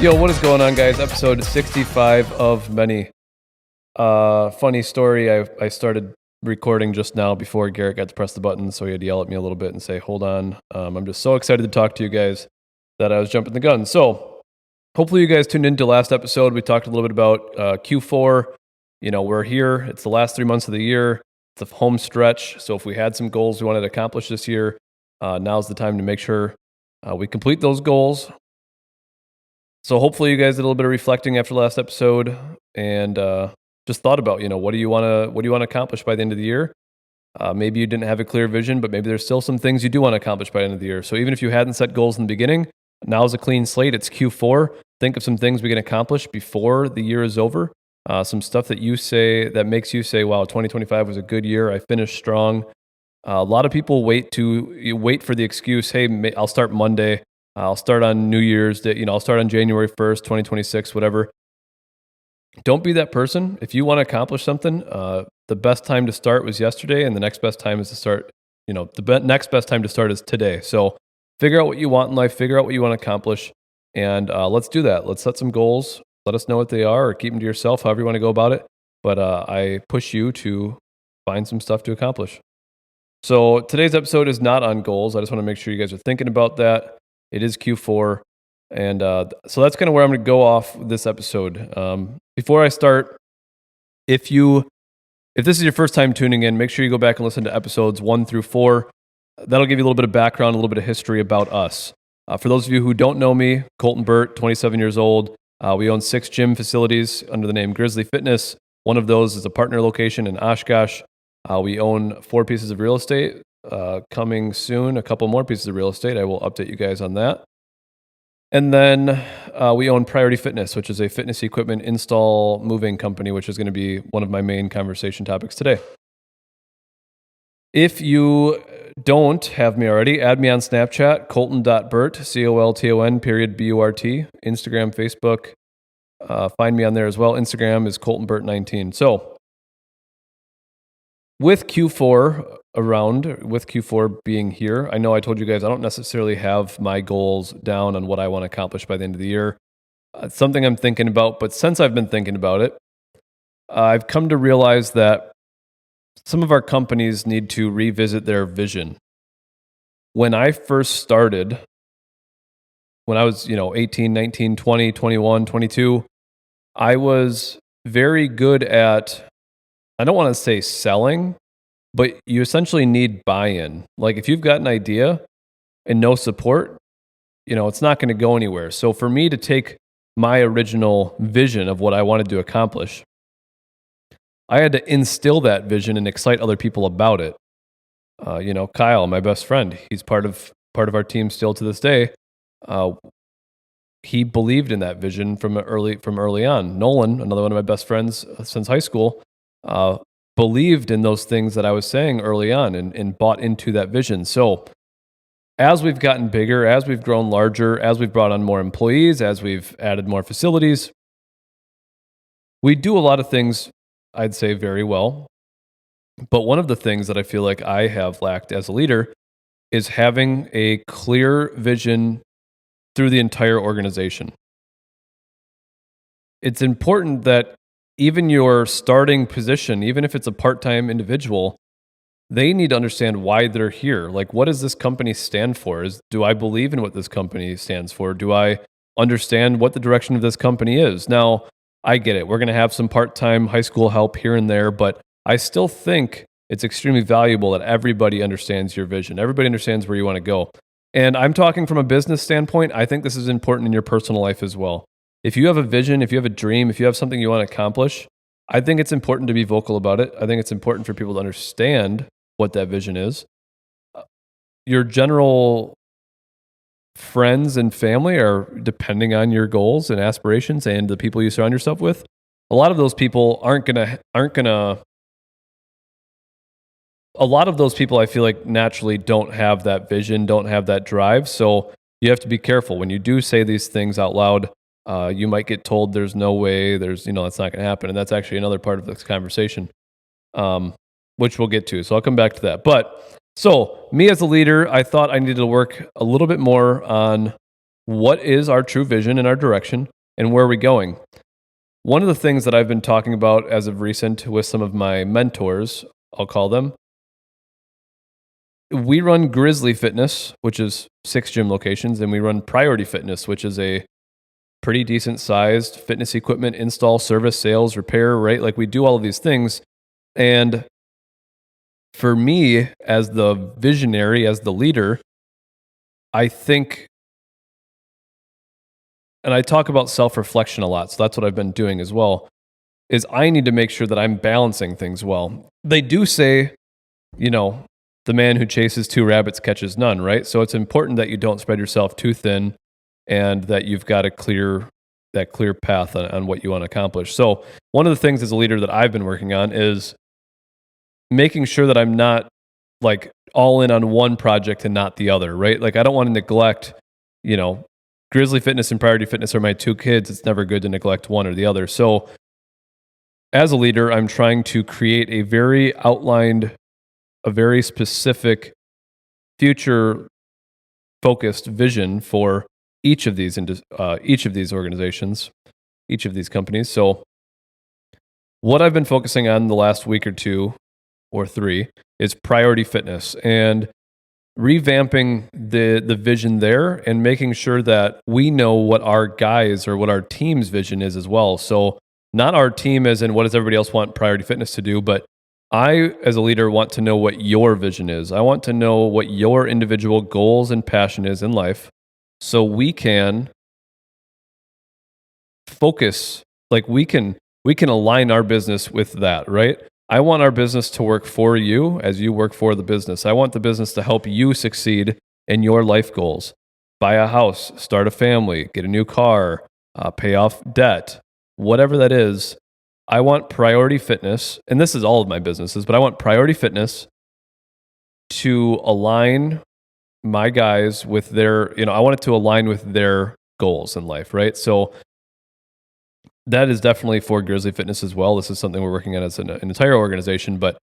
Yo, what is going on, guys? Episode 65 of many. Funny story, I started recording just now before Garrett got to press the button, so he had to yell at me a little bit and say, hold on. I'm just so excited to talk to you guys that I was jumping the gun. So, hopefully you guys tuned into last episode. We talked a little bit about Q4. You know, we're here. It's the last 3 months of the year. It's a home stretch. So if we had some goals we wanted to accomplish this year, now's the time to make sure we complete those goals. So hopefully you guys did a little bit of reflecting after last episode and just thought about, what do you want to accomplish by the end of the year? Maybe you didn't have a clear vision, but maybe there's still some things you do want to accomplish by the end of the year. So even if you hadn't set goals in the beginning, now's a clean slate. It's Q4. Think of some things we can accomplish before the year is over. Some stuff that you say that makes you say, wow, 2025 was a good year. I finished strong. A lot of people wait for the excuse, hey, I'll start Monday. I'll start on New Year's Day, I'll start on January 1st, 2026, whatever. Don't be that person. If you want to accomplish something, the best time to start was yesterday, and the next best time is to start, next best time to start is today. So figure out what you want in life, figure out what you want to accomplish, and let's do that. Let's set some goals. Let us know what they are, or keep them to yourself, however you want to go about it. But I push you to find some stuff to accomplish. So today's episode is not on goals. I just want to make sure you guys are thinking about that. It is Q4, and so that's kind of where I'm going to go off this episode. Before I start, if this is your first time tuning in, make sure you go back and listen to episodes 1 through 4. That'll give you a little bit of background, a little bit of history about us. For those of you who don't know me, Colton Burt, 27 years old. We own 6 gym facilities under the name Grizzly Fitness. One of those is a partner location in Oshkosh. We own 4 pieces of real estate. Coming soon, a couple more pieces of real estate. I will update you guys on that. And then we own Priority Fitness, which is a fitness equipment install moving company, which is going to be one of my main conversation topics today. If you don't have me already, add me on Snapchat, colton.burt, COLTON.BURT, Instagram, Facebook. Find me on there as well. Instagram is coltonburt19. So with Q4 being here, I know I told you guys I don't necessarily have my goals down on what I want to accomplish by the end of the year. It's something I'm thinking about, but since I've been thinking about it, I've come to realize that some of our companies need to revisit their vision. When I first started, when I was 18, 19, 20, 21, 22, I was very good at, I don't want to say selling, but you essentially need buy-in. Like if you've got an idea and no support, it's not going to go anywhere. So for me to take my original vision of what I wanted to accomplish, I had to instill that vision and excite other people about it. Kyle, my best friend, he's part of our team still to this day. He believed in that vision from early on. Nolan, another one of my best friends since high school, believed in those things that I was saying early on and bought into that vision. So as we've gotten bigger, as we've grown larger, as we've brought on more employees, as we've added more facilities, we do a lot of things, I'd say, very well. But one of the things that I feel like I have lacked as a leader is having a clear vision through the entire organization. It's important that even your starting position, even if it's a part-time individual, they need to understand why they're here. Like, what does this company stand for? Do I believe in what this company stands for? Do I understand what the direction of this company is? Now, I get it. We're going to have some part-time high school help here and there, but I still think it's extremely valuable that everybody understands your vision. Everybody understands where you want to go. And I'm talking from a business standpoint. I think this is important in your personal life as well. If you have a vision, if you have a dream, if you have something you want to accomplish, I think it's important to be vocal about it. I think it's important for people to understand what that vision is. Your general friends and family are depending on your goals and aspirations and the people you surround yourself with. A lot of those people a lot of those people I feel like naturally don't have that vision, don't have that drive. So you have to be careful when you do say these things out loud. You might get told there's no way, that's not going to happen. And that's actually another part of this conversation, which we'll get to. So I'll come back to that. But so me as a leader, I thought I needed to work a little bit more on what is our true vision and our direction, and where are we going? One of the things that I've been talking about as of recent with some of my mentors, I'll call them, we run Grizzly Fitness, which is 6 gym locations, and we run Priority Fitness, which is a pretty decent sized fitness equipment install, service, sales, repair, right? Like we do all of these things. And for me, as the visionary, as the leader, I think, and I talk about self-reflection a lot, so that's what I've been doing as well, is I need to make sure that I'm balancing things well. They do say, the man who chases 2 rabbits catches none, right? So it's important that you don't spread yourself too thin and that you've got that clear path on what you want to accomplish. So one of the things as a leader that I've been working on is making sure that I'm not like all in on one project and not the other, right? Like I don't want to neglect, Grizzly Fitness and Priority Fitness are my 2 kids. It's never good to neglect one or the other. So as a leader, I'm trying to create a very outlined, a very specific future focused vision for each of these organizations, each of these companies. So what I've been focusing on the last week or 2 or 3 is Priority Fitness and revamping the vision there and making sure that we know what our guys or what our team's vision is as well. So not our team as in what does everybody else want Priority Fitness to do, but I, as a leader, want to know what your vision is. I want to know what your individual goals and passion is in life so we can focus, like we can align our business with that, right? I want our business to work for you as you work for the business. I want the business to help you succeed in your life goals. Buy a house, start a family, get a new car, pay off debt, whatever that is. I want Priority Fitness, and this is all of my businesses, but I want Priority Fitness to align my guys with their, I want it to align with their goals in life, right? So that is definitely for Grizzly Fitness as well. This is something we're working on as an entire organization, but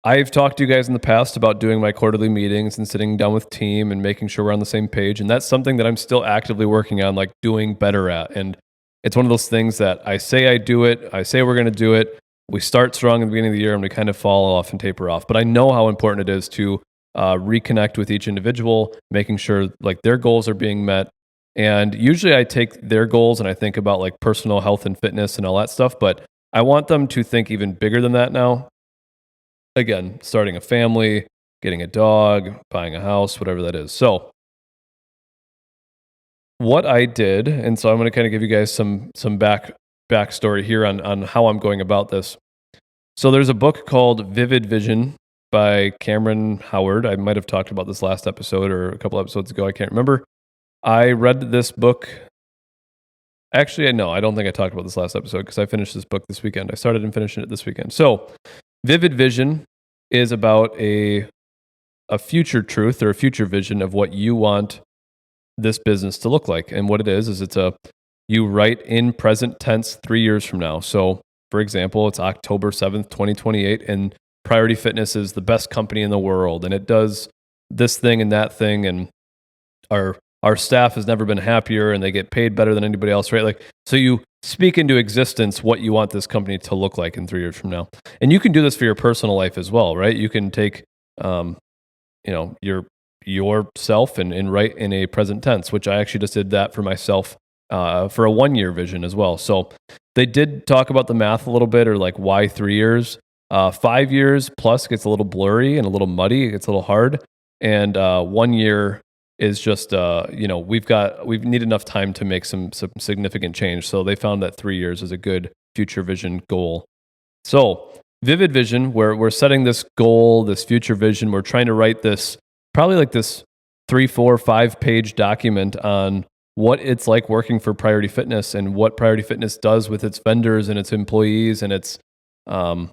I've talked to you guys in the past about doing my quarterly meetings and sitting down with team and making sure we're on the same page. And that's something that I'm still actively working on, like doing better at. And it's one of those things that I say I do it. I say we're going to do it. We start strong in the beginning of the year and we kind of fall off and taper off. But I know how important it is to reconnect with each individual, making sure like their goals are being met. And usually I take their goals and I think about like personal health and fitness and all that stuff. But I want them to think even bigger than that now. Again, starting a family, getting a dog, buying a house, whatever that is. So what I did, and so I'm going to kind of give you guys some backstory here on how I'm going about this. So there's a book called Vivid Vision by Cameron Howard. I might have talked about this last episode or a couple episodes ago. I can't remember. I read this book. Actually, no, I don't think I talked about this last episode because I finished this book this weekend. I started and finished it this weekend. So Vivid Vision is about a future truth or a future vision of what you want this business to look like. And what it is you write in present tense 3 years from now. So for example, it's October 7th, 2028, and Priority Fitness is the best company in the world. And it does this thing and that thing. And our staff has never been happier and they get paid better than anybody else, right? Like, so you speak into existence what you want this company to look like in 3 years from now. And you can do this for your personal life as well, right? You can take, yourself and write in a present tense, which I actually just did that for myself for a 1 year vision as well. So they did talk about the math a little bit, or like why 3 years. 5 years plus gets a little blurry and a little muddy. It gets a little hard. And 1 year is just, we've need enough time to make some significant change. So they found that 3 years is a good future vision goal. So Vivid Vision, where we're setting this goal, this future vision, we're trying to write this, probably like this 3, 4, 5 page document on what it's like working for Priority Fitness and what Priority Fitness does with its vendors and its employees and its, all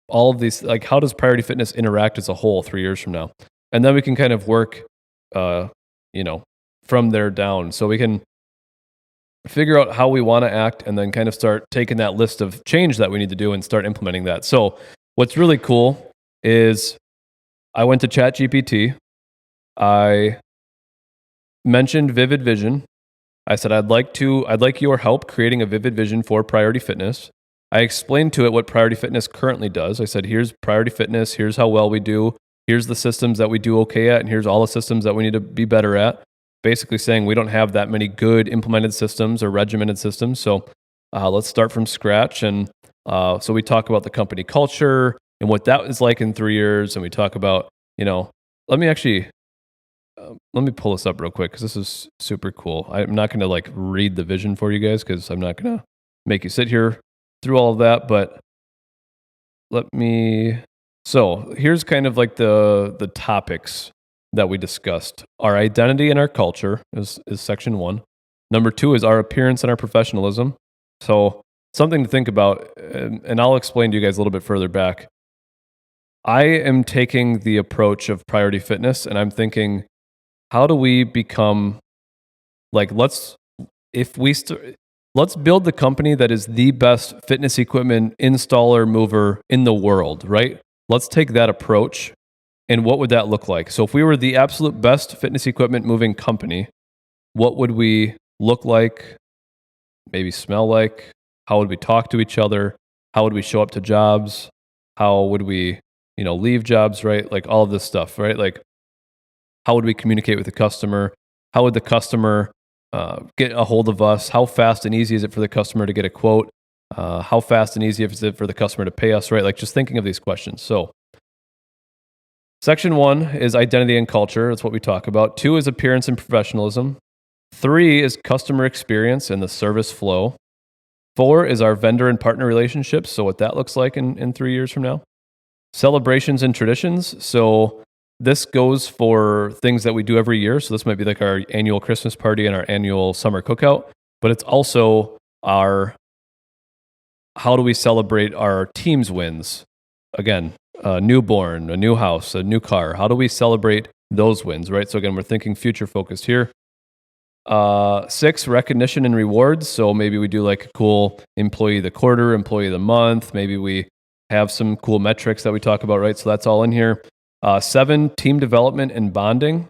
of these, like how does Priority Fitness interact as a whole 3 years from now? And then we can kind of work, from there down. So we can figure out how we want to act and then kind of start taking that list of change that we need to do and start implementing that. So what's really cool is I went to ChatGPT. I mentioned vivid vision. I said, I'd like your help creating a vivid vision for Priority Fitness. I explained to it what Priority Fitness currently does. I said, here's Priority Fitness. Here's how well we do. Here's the systems that we do okay at. And here's all the systems that we need to be better at. Basically saying we don't have that many good implemented systems or regimented systems. So let's start from scratch. And so we talk about the company culture and what that is like in 3 years. And we talk about, let me pull this up real quick because this is super cool. I'm not going to read the vision for you guys because I'm not going to make you sit here through all of that. But so here's kind of like the topics that we discussed. Our identity and our culture is section 1. Number 2 is our appearance and our professionalism. So something to think about, and I'll explain to you guys a little bit further back. I am taking the approach of Priority Fitness, and I'm thinking, how do we become let's build the company that is the best fitness equipment installer mover in the world, right? Let's take that approach. And what would that look like? So if we were the absolute best fitness equipment moving company, what would we look like? Maybe smell like? How would we talk to each other? How would we show up to jobs? How would we, leave jobs, right? Like all of this stuff, right? Like how would we communicate with the customer? How would the customer get a hold of us? How fast and easy is it for the customer to get a quote? How fast and easy is it for the customer to pay us, right? Like just thinking of these questions. So section 1 is identity and culture. That's what we talk about. 2 is appearance and professionalism. 3 is customer experience and the service flow. 4 is our vendor and partner relationships. So what that looks like in 3 years from now. Celebrations and traditions. So this goes for things that we do every year. So this might be like our annual Christmas party and our annual summer cookout. But it's also how do we celebrate our team's wins? Again, a newborn, a new house, a new car. How do we celebrate those wins, right? So again, we're thinking future focused here. 6, recognition and rewards. So maybe we do like a cool employee of the quarter, employee of the month. Maybe we have some cool metrics that we talk about, right? So that's all in here. 7, team development and bonding.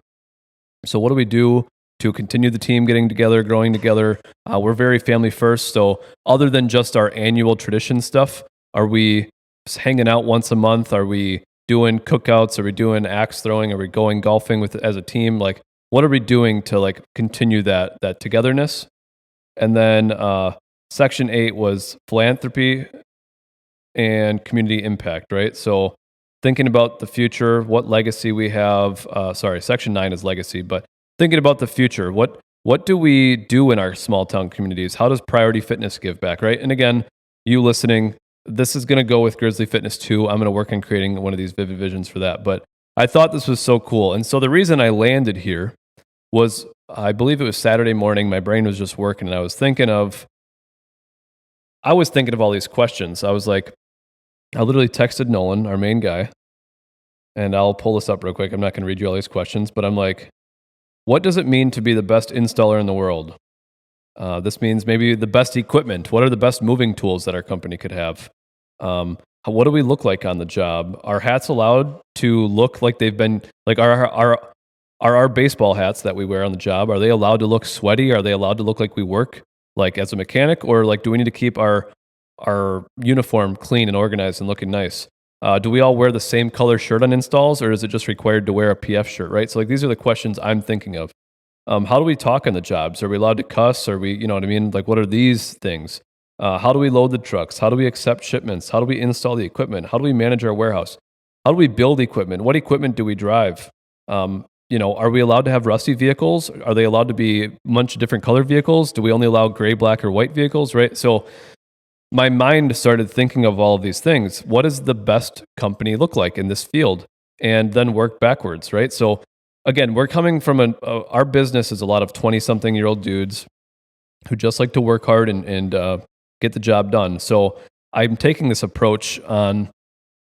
So what do we do to continue the team getting together, growing together? We're very family first. So other than just our annual tradition stuff, are we hanging out once a month? Are we doing cookouts? Are we doing axe throwing? Are we going golfing as a team? Like, what are we doing to continue that togetherness? And then section 8 was philanthropy and community impact, right? So thinking about the future, what legacy we have. Section 9 is legacy, but thinking about the future, what do we do in our small town communities? How does Priority Fitness give back, right? And again, you listening, this is going to go with Grizzly Fitness 2. I'm going to work on creating one of these vivid visions for that. But I thought this was so cool. And so the reason I landed here was, I believe it was Saturday morning. My brain was just working, and I was thinking of all these questions. I literally texted Nolan, our main guy, and I'll pull this up real quick. I'm not going to read you all these questions, but I'm like, what does it mean to be the best installer in the world? This means maybe the best equipment. What are the best moving tools that our company could have? What do we look like on the job? Are hats allowed to look like they've been, like our baseball hats that we wear on the job, are they allowed to look sweaty? Are they allowed to look like we work like as a mechanic? Or like, do we need to keep our uniform clean and organized and looking nice? Do we all wear the same color shirt on installs, or is it just required to wear a PF shirt, right? So like, these are the questions I'm thinking of. How do we talk on the jobs? Are we allowed to cuss? Are we, you know what I mean? Like, what are these things? How do we load the trucks? How do we accept shipments? How do we install the equipment? How do we manage our warehouse? How do we build equipment? What equipment do we drive? Are we allowed to have rusty vehicles? Are they allowed to be a bunch of different color vehicles? Do we only allow gray, black, or white vehicles, right? So my mind started thinking of all of these things. What does the best company look like in this field? And then work backwards, right? So again, we're coming from our business is a lot of 20-something-year-old dudes who just like to work hard and get the job done. So I'm taking this approach on,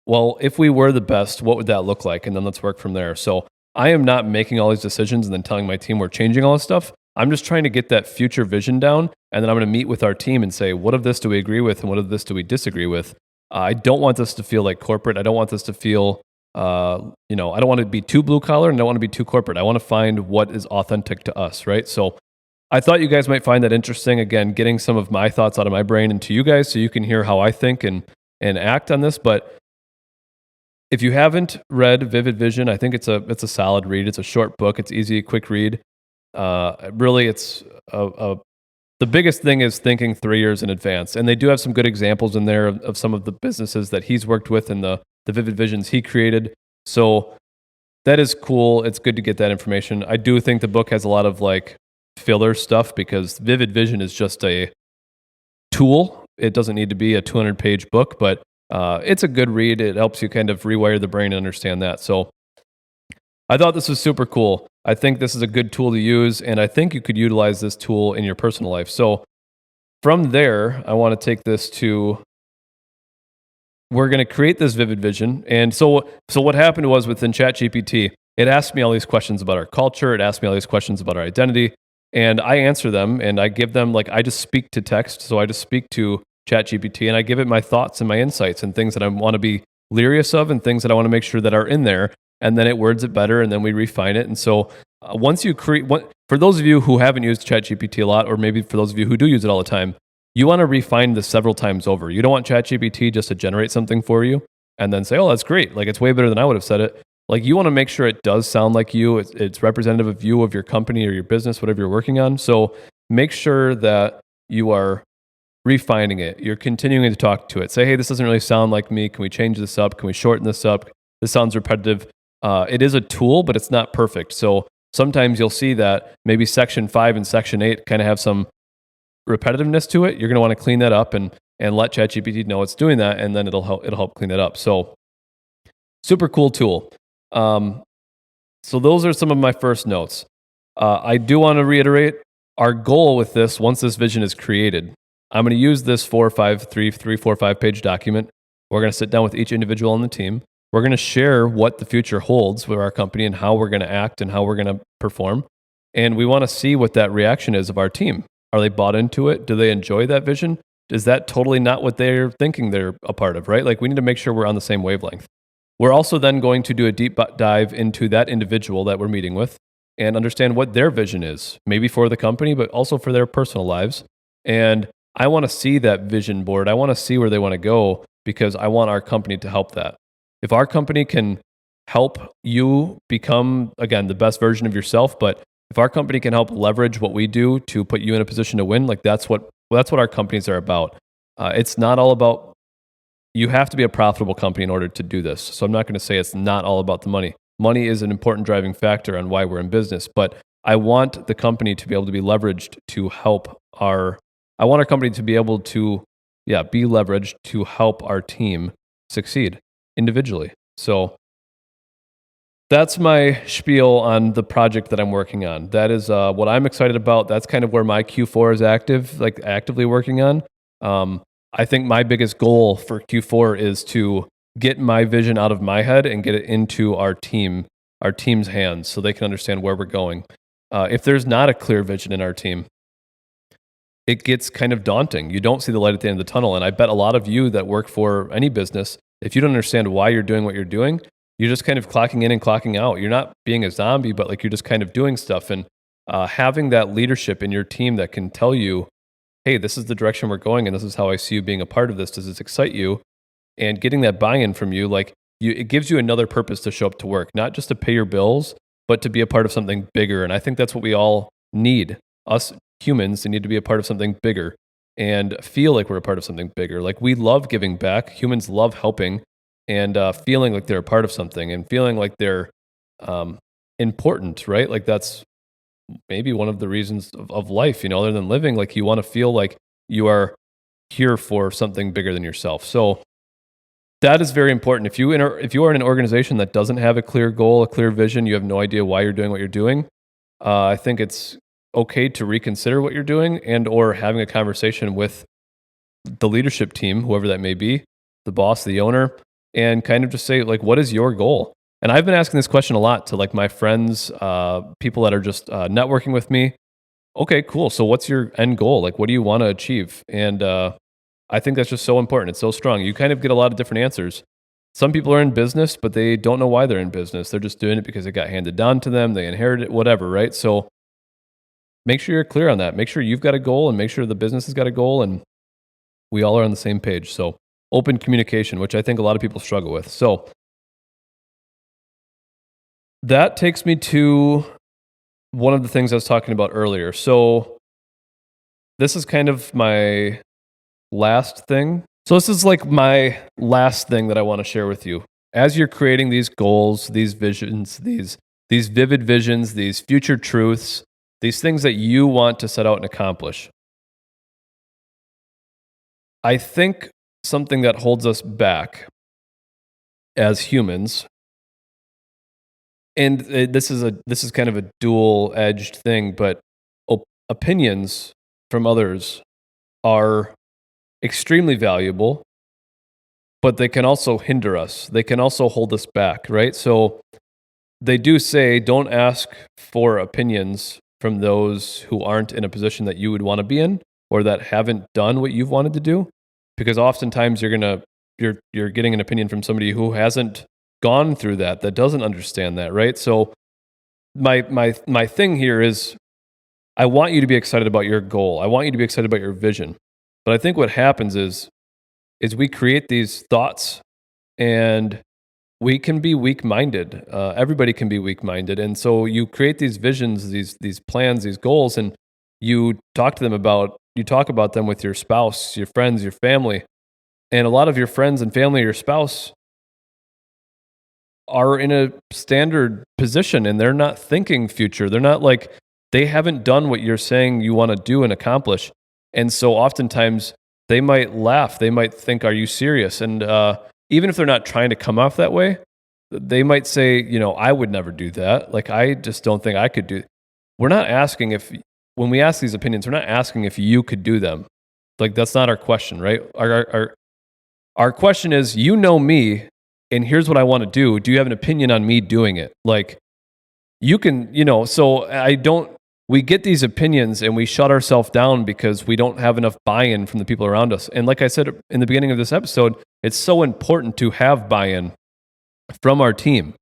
well, if we were the best, what would that look like? And then let's work from there. So I am not making all these decisions and then telling my team we're changing all this stuff. I'm just trying to get that future vision down, and then I'm going to meet with our team and say, what of this do we agree with and what of this do we disagree with? I don't want this to feel like corporate. I don't want this to feel I don't want to be too blue collar and I don't want to be too corporate. I want to find what is authentic to us, right? So I thought you guys might find that interesting. Again, getting some of my thoughts out of my brain into you guys so you can hear how I think and act on this. But if you haven't read Vivid Vision, I think it's a solid read. It's a short book. It's easy, quick read. Really, it's the biggest thing is thinking 3 years in advance. And they do have some good examples in there of some of the businesses that he's worked with and the Vivid Visions he created. So that is cool. It's good to get that information. I do think the book has a lot of like filler stuff because Vivid Vision is just a tool. It doesn't need to be a 200-page book, but it's a good read. It helps you kind of rewire the brain and understand that. So I thought this was super cool. I think this is a good tool to use, and I think you could utilize this tool in your personal life. So from there, I want to take this to, we're going to create this Vivid Vision. And so what happened was within ChatGPT, it asked me all these questions about our culture. It asked me all these questions about our identity. And I answer them and I give them, like, I just speak to text. So I just speak to ChatGPT and I give it my thoughts and my insights and things that I want to be leery of and things that I want to make sure that are in there. And then it words it better and then we refine it. And so once you create, for those of you who haven't used ChatGPT a lot, or maybe for those of you who do use it all the time, you want to refine this several times over. You don't want ChatGPT just to generate something for you and then say, oh, that's great. Like, it's way better than I would have said it. Like, you want to make sure it does sound like you. It's representative of you, of your company or your business, whatever you're working on. So make sure that you are refining it. You're continuing to talk to it. Say, hey, this doesn't really sound like me. Can we change this up? Can we shorten this up? This sounds repetitive. It is a tool, but it's not perfect. So sometimes you'll see that maybe section 5 and section 8 kind of have some repetitiveness to it. You're going to want to clean that up and let ChatGPT know it's doing that, and then it'll help clean that up. So super cool tool. So those are some of my first notes. I do want to reiterate our goal with this. Once this vision is created, I'm going to use this 4 or 5 page document. We're going to sit down with each individual on the team. We're going to share what the future holds with our company and how we're going to act and how we're going to perform. And we want to see what that reaction is of our team. Are they bought into it? Do they enjoy that vision? Is that totally not what they're thinking they're a part of, right? Like, we need to make sure we're on the same wavelength. We're also then going to do a deep dive into that individual that we're meeting with and understand what their vision is, maybe for the company, but also for their personal lives. And I want to see that vision board. I want to see where they want to go because I want our company to help that. If our company can help you become, again, the best version of yourself, but if our company can help leverage what we do to put you in a position to win, like that's what our companies are about. It's not all about, you have to be a profitable company in order to do this. So I'm not going to say it's not all about the money. Money is an important driving factor on why we're in business, but I want the company to be able to be leveraged to help I want our company to be able to, be leveraged to help our team succeed individually. So that's my spiel on the project that I'm working on. That is what I'm excited about. That's kind of where my Q4 is actively working on. I think my biggest goal for Q4 is to get my vision out of my head and get it into our team's hands so they can understand where we're going. If there's not a clear vision in our team, it gets kind of daunting. You don't see the light at the end of the tunnel. And I bet a lot of you that work for any business, if you don't understand why you're doing what you're doing, you're just kind of clocking in and clocking out. You're not being a zombie, but like you're just kind of doing stuff. And having that leadership in your team that can tell you, hey, this is the direction we're going and this is how I see you being a part of this. Does this excite you? And getting that buy-in from you, it gives you another purpose to show up to work, not just to pay your bills, but to be a part of something bigger. And I think that's what we all need. Us humans need to be a part of something bigger and feel like we're a part of something bigger. Like, we love giving back. Humans love helping and feeling like they're a part of something and feeling like they're important, right? Like, that's maybe one of the reasons of life, other than living. Like, you want to feel like you are here for something bigger than yourself. So that is very important. If you are in an organization that doesn't have a clear goal, a clear vision, you have no idea why you're doing what you're doing, I think it's okay to reconsider what you're doing and or having a conversation with the leadership team, whoever that may be, the boss, the owner, and kind of just say, like, what is your goal? And I've been asking this question a lot to like my friends, people that are just networking with me. Okay, cool. So what's your end goal? Like, what do you want to achieve? And I think that's just so important. It's so strong. You kind of get a lot of different answers. Some people are in business, but they don't know why they're in business. They're just doing it because it got handed down to them. They inherited it, whatever, right? So make sure you're clear on that. Make sure you've got a goal and make sure the business has got a goal and we all are on the same page. So open communication, which I think a lot of people struggle with. So that takes me to one of the things I was talking about earlier. So this is kind of my last thing. So this is like my last thing that I want to share with you. As you're creating these goals, these visions, these vivid visions, these future truths, these things that you want to set out and accomplish, I think something that holds us back as humans, and this is kind of a dual-edged thing, but opinions from others are extremely valuable, but they can also hinder us. They can also hold us back, right? So they do say, don't ask for opinions from those who aren't in a position that you would want to be in or that haven't done what you've wanted to do, because oftentimes you're getting an opinion from somebody who hasn't gone through that doesn't understand that, right? So my thing here is I want you to be excited about your goal. I want you to be excited about your vision. But I think what happens is we create these thoughts and we can be weak-minded. Everybody can be weak-minded. And so you create these visions, these plans, these goals, and you talk about them with your spouse, your friends, your family. And a lot of your friends and family, your spouse, are in a standard position and they're not thinking future. They're not like, they haven't done what you're saying you want to do and accomplish. And so oftentimes they might laugh. They might think, are you serious? And even if they're not trying to come off that way, they might say, I would never do that. Like, I just don't think I could do. We're not asking when we ask these opinions, we're not asking if you could do them. Like, that's not our question, right? Our question is, me, and here's what I want to do. Do you have an opinion on me doing it? Like, you can, so we get these opinions and we shut ourselves down because we don't have enough buy-in from the people around us. And like I said in the beginning of this episode, it's so important to have buy-in from our team,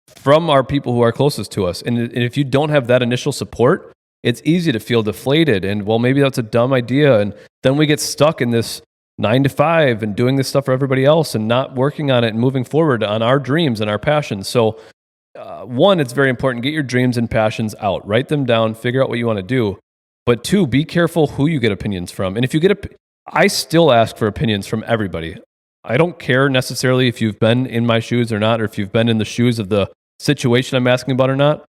from our people who are closest to us. And if you don't have that initial support, it's easy to feel deflated and, well, maybe that's a dumb idea. And then we get stuck in this 9 to 5 and doing this stuff for everybody else and not working on it and moving forward on our dreams and our passions. So one, it's very important, get your dreams and passions out, write them down, figure out what you want to do. But two, be careful who you get opinions from. And if you I still ask for opinions from everybody. I don't care necessarily if you've been in my shoes or not, or if you've been in the shoes of the situation I'm asking about or not.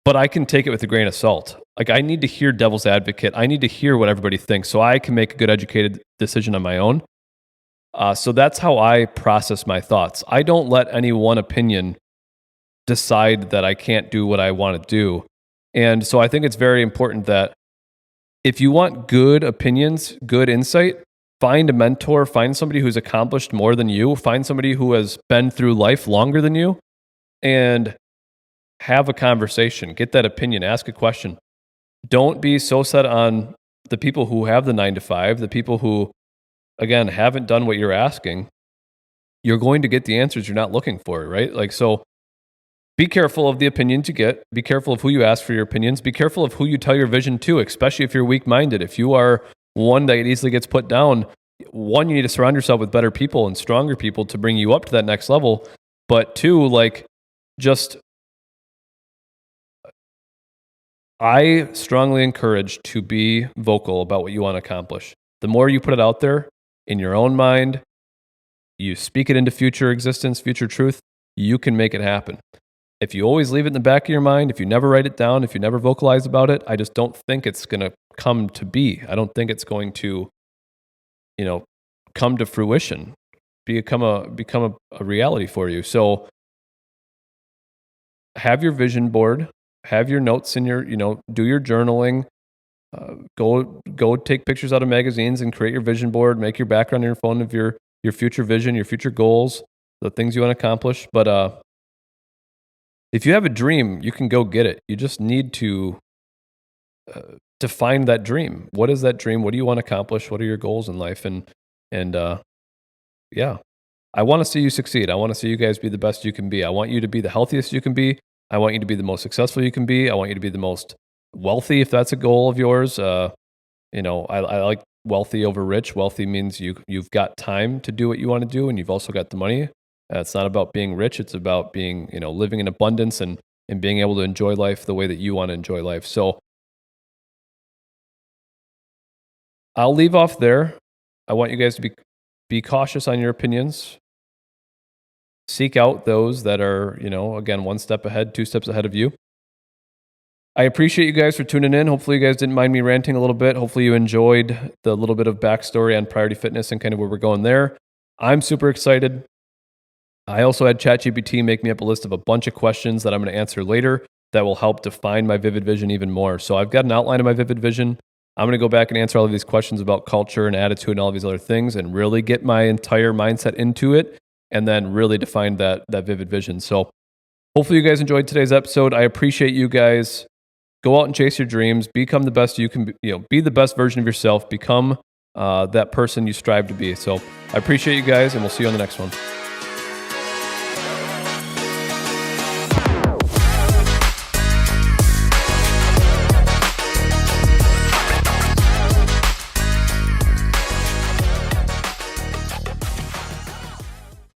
But I can take it with a grain of salt. Like, I need to hear devil's advocate. I need to hear what everybody thinks so I can make a good educated decision on my own. So that's how I process my thoughts. I don't let any one opinion decide that I can't do what I want to do. And so I think it's very important that if you want good opinions, good insight, find a mentor, find somebody who's accomplished more than you, find somebody who has been through life longer than you, and have a conversation, get that opinion, ask a question. Don't be so set on the people who have the 9 to 5, the people who, again, haven't done what you're asking. You're going to get the answers you're not looking for, right? Like, so be careful of the opinions you get. Be careful of who you ask for your opinions. Be careful of who you tell your vision to, especially if you're weak-minded. If you are one that easily gets put down, one, you need to surround yourself with better people and stronger people to bring you up to that next level. But two, I strongly encourage to be vocal about what you want to accomplish. The more you put it out there in your own mind, you speak it into future existence, future truth, you can make it happen. If you always leave it in the back of your mind, if you never write it down, if you never vocalize about it, I just don't think it's going to come to be. I don't think it's going to, come to fruition, become a reality for you. So have your vision board, have your notes in your, do your journaling, go take pictures out of magazines and create your vision board, make your background on your phone of your future vision, your future goals, the things you want to accomplish. But if you have a dream, you can go get it. You just need to define that dream. What is that dream? What do you want to accomplish? What are your goals in life? And yeah. I want to see you succeed. I want to see you guys be the best you can be. I want you to be the healthiest you can be. I want you to be the most successful you can be. I want you to be the most wealthy, if that's a goal of yours. I like wealthy over rich. Wealthy means you've got time to do what you want to do, and you've also got the money. It's not about being rich. It's about being, living in abundance and being able to enjoy life the way that you want to enjoy life. So I'll leave off there. I want you guys to be cautious on your opinions. Seek out those that are, again, one step ahead, two steps ahead of you. I appreciate you guys for tuning in. Hopefully you guys didn't mind me ranting a little bit. Hopefully you enjoyed the little bit of backstory on Priority Fitness and kind of where we're going there. I'm super excited. I also had ChatGPT make me up a list of a bunch of questions that I'm going to answer later that will help define my vivid vision even more. So I've got an outline of my vivid vision. I'm going to go back and answer all of these questions about culture and attitude and all of these other things and really get my entire mindset into it and then really define that vivid vision. So hopefully you guys enjoyed today's episode. I appreciate you guys. Go out and chase your dreams. Become the best you can be. Be the best version of yourself. Become that person you strive to be. So I appreciate you guys, and we'll see you on the next one.